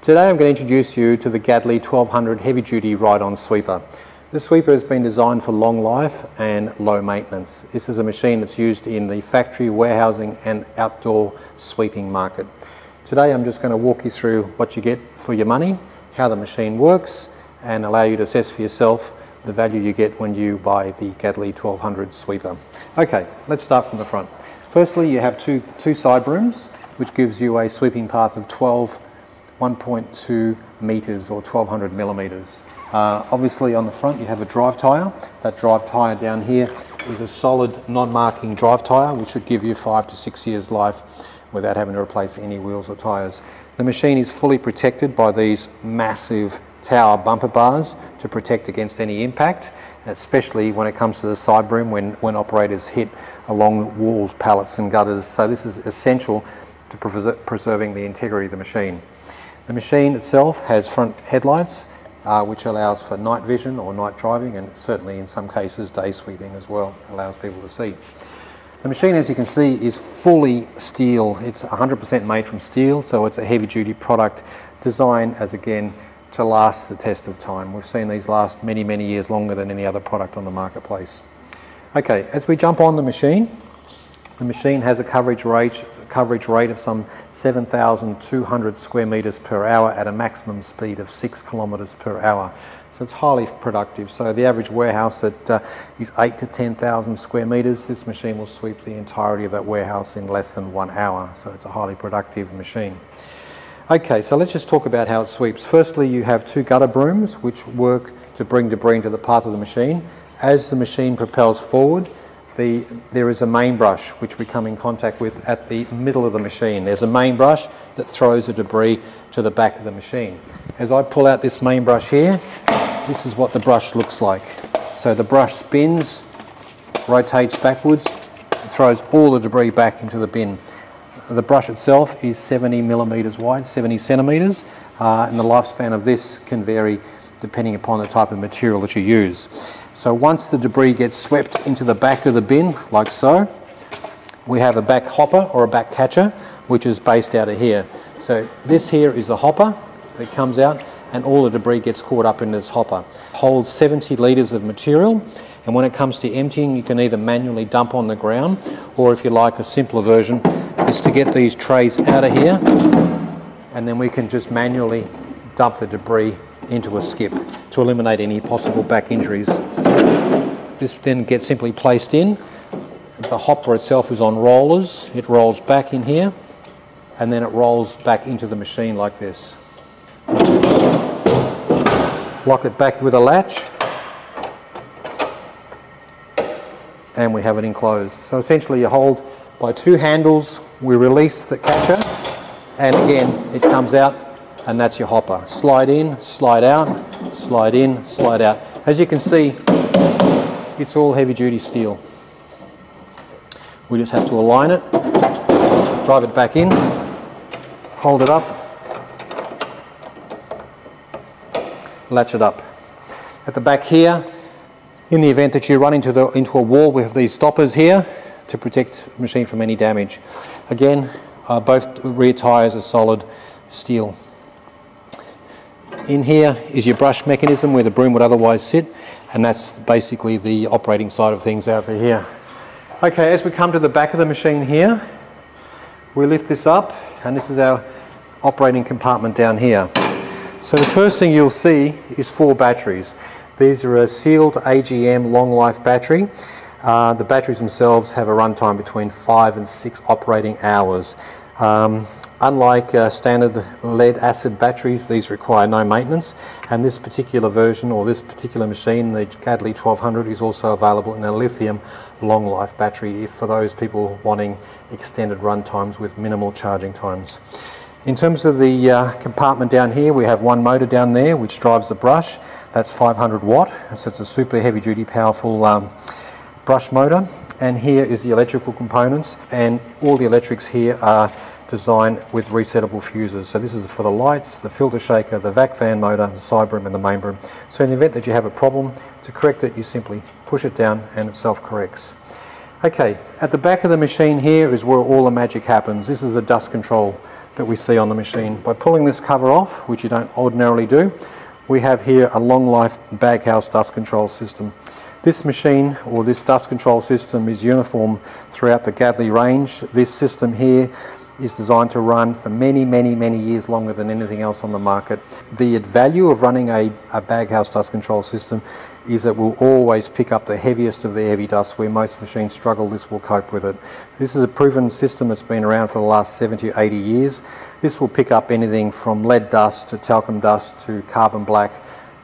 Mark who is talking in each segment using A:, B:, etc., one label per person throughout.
A: Today I'm going to introduce you to the GTS1200 heavy duty ride-on sweeper. This sweeper has been designed for long life and low maintenance. This is a machine that's used in the factory, warehousing and outdoor sweeping market. Today I'm just going to walk you through what you get for your money, how the machine works, and allow you to assess for yourself the value you get when you buy the GTS1200 sweeper. Okay, let's start from the front. Firstly, you have two side brooms, which gives you a sweeping path of 1.2 meters or 1200 millimeters. Obviously on the front you have a drive tyre. That drive tyre down here is a solid non-marking drive tyre which should give you 5 to 6 years life without having to replace any wheels or tyres. The machine is fully protected by these massive tower bumper bars to protect against any impact, especially when it comes to the side broom when operators hit along walls, pallets and gutters. So this is essential to preserving the integrity of the machine. The machine itself has front headlights which allows for night vision or night driving, and certainly in some cases day sweeping as well, allows people to see. The machine, as you can see, is fully steel. It's 100% made from steel, so it's a heavy duty product designed as, again, to last the test of time. We've seen these last many, many years longer than any other product on the marketplace. Okay, as we jump on the machine has a coverage rate of some 7,200 square meters per hour at a maximum speed of 6 kilometers per hour. So it's highly productive. So the average warehouse that is 8 to 10,000 square meters, this machine will sweep the entirety of that warehouse in less than 1 hour. So it's a highly productive machine. Okay, so let's just talk about how it sweeps. Firstly, you have two gutter brooms which work to bring debris into the path of the machine. As the machine propels forward, there is a main brush which we come in contact with at the middle of the machine. There's a main brush that throws the debris to the back of the machine. As I pull out this main brush here, this is what the brush looks like. So the brush spins, rotates backwards, and throws all the debris back into the bin. The brush itself is 70 millimeters wide, 70 centimeters, and the lifespan of this can vary depending upon the type of material that you use. So once the debris gets swept into the back of the bin, like so, we have a back hopper or a back catcher, which is based out of here. So this here is the hopper that comes out, and all the debris gets caught up in this hopper. It holds 70 litres of material, and when it comes to emptying, you can either manually dump on the ground, or if you like, a simpler version is to get these trays out of here, and then we can just manually dump the debris into a skip to eliminate any possible back injuries. This then gets simply placed in. The hopper itself is on rollers. It rolls back in here and then it rolls back into the machine like this. Lock it back with a latch and we have it enclosed. So essentially you hold by two handles, we release the catcher and again it comes out, and that's your hopper. Slide in, slide out, slide in, slide out. As you can see, it's all heavy duty steel. We just have to align it, drive it back in, hold it up, latch it up. At the back here, in the event that you run into a wall, we have these stoppers here to protect the machine from any damage. Again, both rear tyres are solid steel. In here is your brush mechanism where the broom would otherwise sit, and that's basically the operating side of things over here. Okay, as we come to the back of the machine here, we lift this up, and this is our operating compartment down here. So the first thing you'll see is 4 batteries. These are a sealed AGM long life battery. The batteries themselves have a runtime between 5 and 6 operating hours. Unlike standard lead acid batteries, these require no maintenance, and this particular version or this particular machine, the GTS1200, is also available in a lithium long life battery for those people wanting extended run times with minimal charging times. In terms of the compartment down here, we have one motor down there which drives the brush. That's 500 watt, so it's a super heavy duty powerful brush motor. And here is the electrical components, and all the electrics here are designed with resettable fuses. So this is for the lights, the filter shaker, the vac fan motor, the side broom and the main broom. So in the event that you have a problem, to correct it, you simply push it down and it self-corrects. Okay, at the back of the machine here is where all the magic happens. This is the dust control that we see on the machine. By pulling this cover off, which you don't ordinarily do, we have here a long life baghouse dust control system. This machine, or this dust control system, is uniform throughout the Gadley range. This system here is designed to run for many years longer than anything else on the market. The value of running a baghouse dust control system is that we'll always pick up the heaviest of the heavy dust. Where most machines struggle, this will cope with it. This is a proven system that's been around for the last 70 to 80 years. This will pick up anything from lead dust to talcum dust to carbon black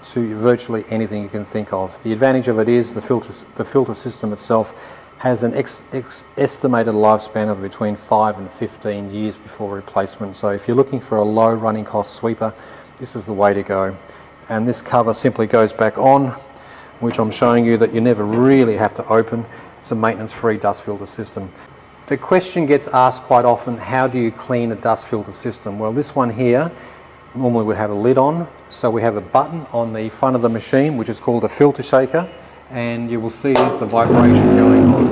A: to virtually anything you can think of. The advantage of it is the filter system itself has an estimated lifespan of between 5 and 15 years before replacement. So if you're looking for a low running cost sweeper, this is the way to go. And this cover simply goes back on, which I'm showing you that you never really have to open. It's a maintenance-free dust filter system. The question gets asked quite often, how do you clean a dust filter system? Well, this one here normally would have a lid on, so we have a button on the front of the machine which is called a filter shaker, and you will see the vibration going on.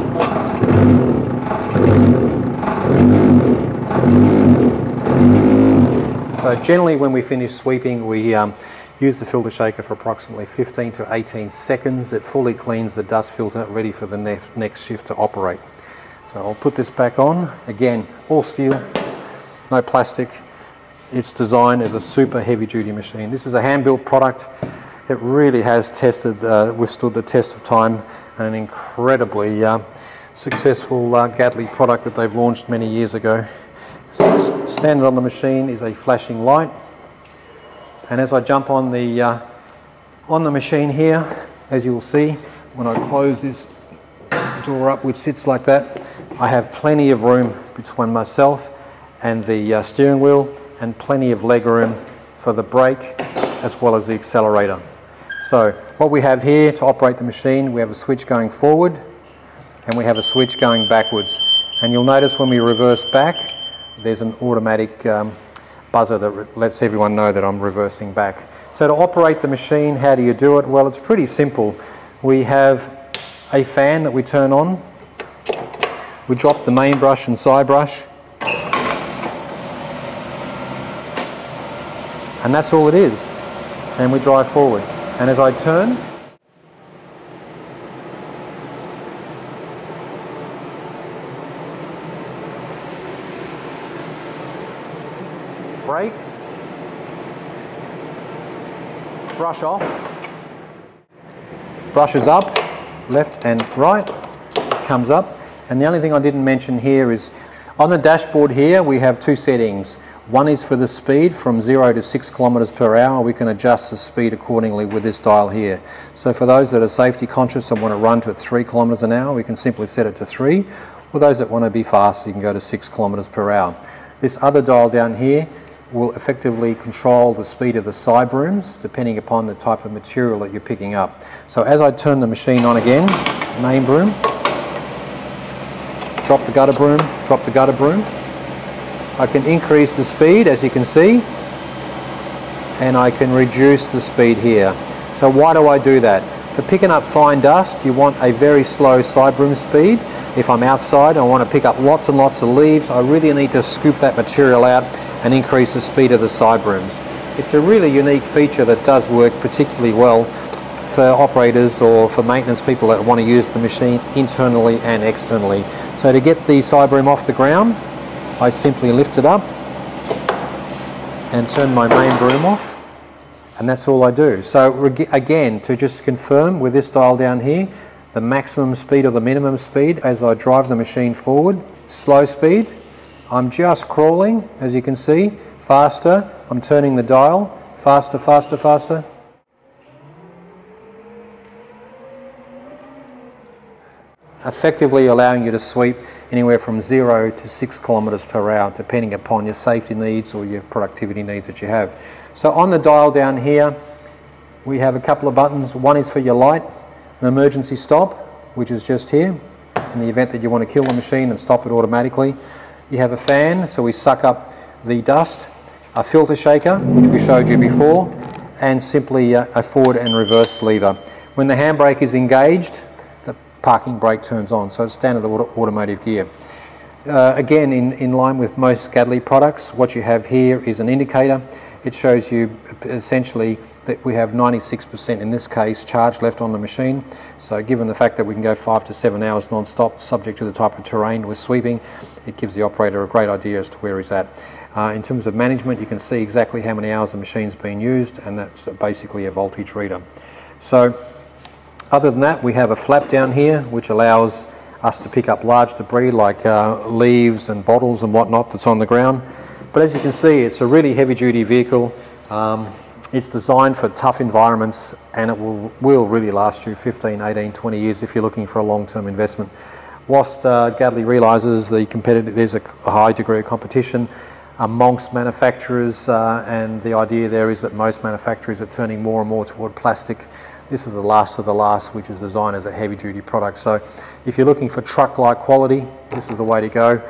A: So generally when we finish sweeping, we use the filter shaker for approximately 15 to 18 seconds. It fully cleans the dust filter, ready for the next shift to operate. So I'll put this back on. Again, all steel, no plastic. It's designed as a super heavy duty machine. This is a hand-built product. It really has withstood the test of time, and an incredibly successful Gadley product that they've launched many years ago. Standard on the machine is a flashing light, and as I jump on the machine here, as you will see, when I close this door up, which sits like that, I have plenty of room between myself and the steering wheel, and plenty of leg room for the brake as well as the accelerator. So what we have here to operate the machine, we have a switch going forward and we have a switch going backwards. And you'll notice when we reverse back, there's an automatic buzzer that lets everyone know that I'm reversing back. So to operate the machine, how do you do it? Well, it's pretty simple. We have a fan that we turn on. We drop the main brush and side brush, and that's all it is. And we drive forward. And as I turn, brake, brush off, brushes up, left and right, comes up. And the only thing I didn't mention here is on the dashboard here we have two settings. One is for the speed from 0 to 6 kilometers per hour. We can adjust the speed accordingly with this dial here. So for those that are safety conscious and want to run to 3 kilometers an hour, we can simply set it to 3. For those that want to be fast, you can go to 6 kilometers per hour. This other dial down here will effectively control the speed of the side brooms depending upon the type of material that you're picking up. So as I turn the machine on again, main broom, drop the gutter broom, drop the gutter broom, I can increase the speed, as you can see, and I can reduce the speed here. So why do I do that? For picking up fine dust, you want a very slow side broom speed. If I'm outside and I want to pick up lots and lots of leaves, I really need to scoop that material out and increase the speed of the side brooms. It's a really unique feature that does work particularly well for operators or for maintenance people that want to use the machine internally and externally. So to get the side broom off the ground, I simply lift it up and turn my main broom off, and that's all I do. So again, to just confirm with this dial down here, the maximum speed or the minimum speed as I drive the machine forward, slow speed, I'm just crawling, as you can see, faster, I'm turning the dial, faster, faster, faster. Effectively allowing you to sweep anywhere from 0 to 6 kilometers per hour, depending upon your safety needs or your productivity needs that you have. So on the dial down here, we have a couple of buttons. One is for your light, an emergency stop, which is just here, in the event that you want to kill the machine and stop it automatically. You have a fan, so we suck up the dust, a filter shaker, which we showed you before, and simply a forward and reverse lever. When the handbrake is engaged, parking brake turns on, so it's standard automotive gear. again, in line with most Gadley products, what you have here is an indicator. It shows you essentially that we have 96% in this case charge left on the machine. So given the fact that we can go 5 to 7 hours non-stop, subject to the type of terrain we're sweeping, it gives the operator a great idea as to where he's at. In terms of management, you can see exactly how many hours the machine's been used, and that's basically a voltage reader. So other than that, we have a flap down here which allows us to pick up large debris like leaves and bottles and whatnot that's on the ground. But as you can see, it's a really heavy-duty vehicle. It's designed for tough environments, and it will really last you 15, 18, 20 years if you're looking for a long-term investment. Whilst Gadley realises there's a high degree of competition amongst manufacturers, and the idea there is that most manufacturers are turning more and more toward plastic. This is the last of the last, which is designed as a heavy-duty product. So if you're looking for truck-like quality, this is the way to go.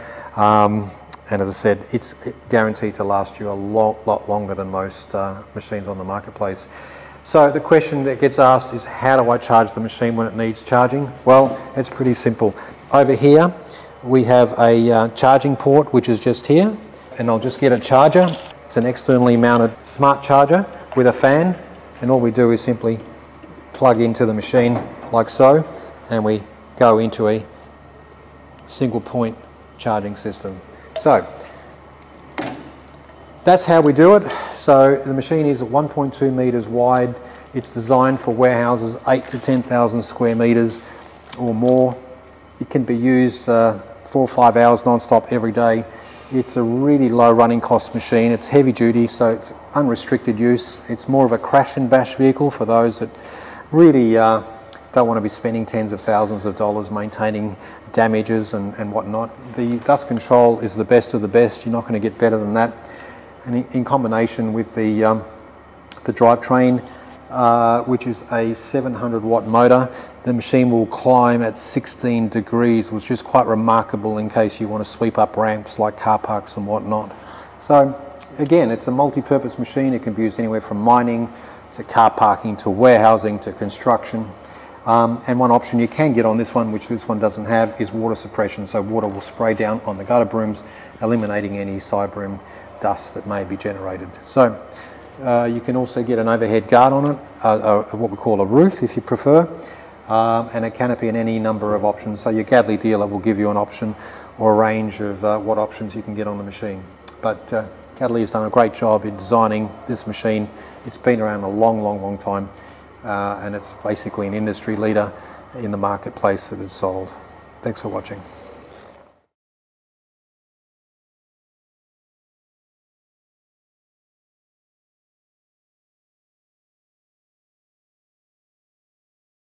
A: And as I said, it's guaranteed to last you a lot longer than most machines on the marketplace. So the question that gets asked is, how do I charge the machine when it needs charging? Well, it's pretty simple. Over here, we have a charging port, which is just here. And I'll just get a charger. It's an externally mounted smart charger with a fan. And all we do is simply plug into the machine like so. And we go into a single point charging system. So that's how we do it. So the machine is 1.2 meters wide. It's designed for warehouses 8 to 10,000 square meters or more. It can be used 4 or 5 hours non-stop every day. It's a really low running cost machine. It's heavy duty, so it's unrestricted use. It's more of a crash and bash vehicle for those that really don't want to be spending tens of thousands of dollars maintaining damages and whatnot. The dust control is the best of the best. You're not going to get better than that. And in combination with the drivetrain, which is a 700 watt motor, the machine will climb at 16 degrees, which is quite remarkable in case you want to sweep up ramps like car parks and whatnot. So again, it's a multi-purpose machine. It can be used anywhere from mining to car parking to warehousing to construction. And one option you can get on this one, which this one doesn't have, is water suppression. So water will spray down on the gutter brooms, eliminating any side broom dust that may be generated. So you can also get an overhead guard on it, what we call a roof if you prefer, and a canopy and any number of options. So your Gadley dealer will give you an option or a range of what options you can get on the machine. But Gadley has done a great job in designing this machine. It's been around a long time. And it's basically an industry leader in the marketplace that it's sold. Thanks for watching.